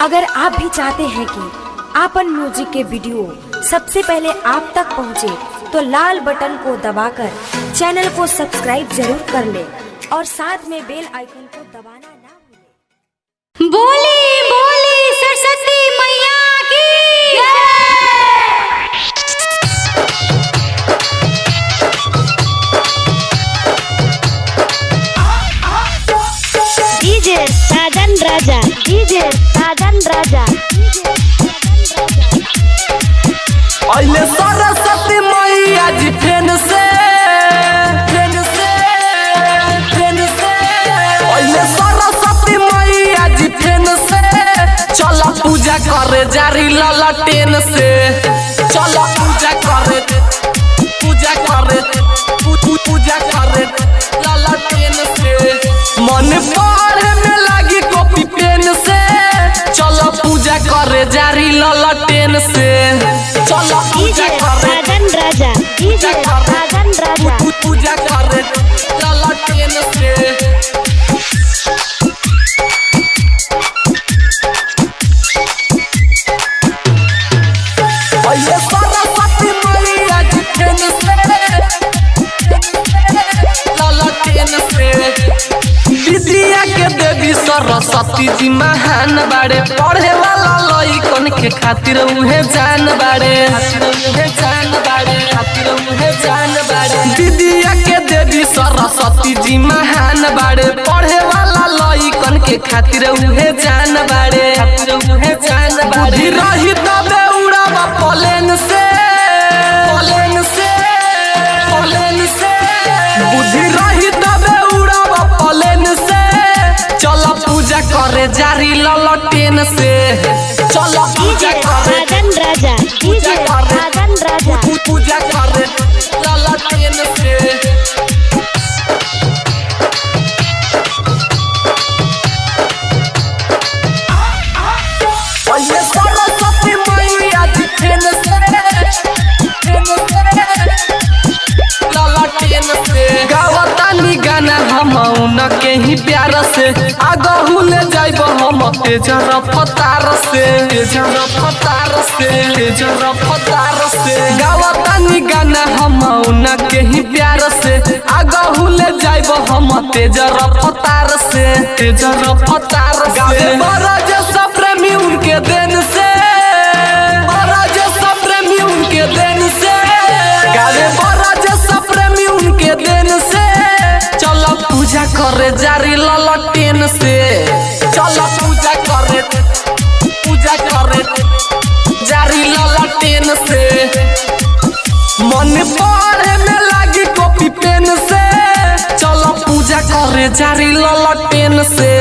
अगर आप भी चाहते हैं कि आपन म्यूजिक के वीडियो सबसे पहले आप तक पहुंचे, तो लाल बटन को दबाकर चैनल को सब्सक्राइब जरूर कर ले और साथ में बेल आइकन को दबाना ना भूलें। बोली बोली सरस्वती मैया की डीजे साजन राजा, डीजे साजन राजा। अइले सरस्वती मैया जी फेन से अइले सरस्वती मैया जी फेन से चल पूजा करे जारी ललटेन से। चल पूजा करे ललटेन से। मन पढ़े में लागी कॉपी पेन से। चल पूजा करे जारी ललटेन से। चल डीजे साजन राजा, डीजे साजन राजा। पूजा करे ललटेन से। अइले सरस्वती मैया जी फेन से ललटेन से। विद्या के देवी सरस्वती जी महान बाड़े। पढ़े वाला लइकन के खातिर उहे जान बाड़े। विद्या के देवी सरस्वती जी महान बाड़े। पढ़े वाला लइकन के खातिर उहे जान बाड़े। बुद्धि रही तबे उड़ावा प्लेन से। बुद्धि रही तबे उड़ावा प्लेन से। चल पूजा करे जारी ललटेन से। चल पूजा डीजे करे साजन राजा, डीजे साजन राजा। पूजा करे ललटेन से। अइले सरस्वती मैया जी फेन से ललटेन से। गावतानी गाना हम उनके ही प्यार से। आगहु ले जाइब हम तेज रफ्तार से। गावतानी गाना हम उनके ही प्यार से। आगहु ले जाइब हम तेज रफ्तार से। गावे बरज सब प्रेमी उनके देन से। गावे बरज सब प्रेमी उनके देन से। चल पूजा करे जारी ललटेन से। चल पूजा करे जारी ललटेन से। मन पढ़े में लागी कॉपी पेन से। चल पूजा करे जारी ललटेन से।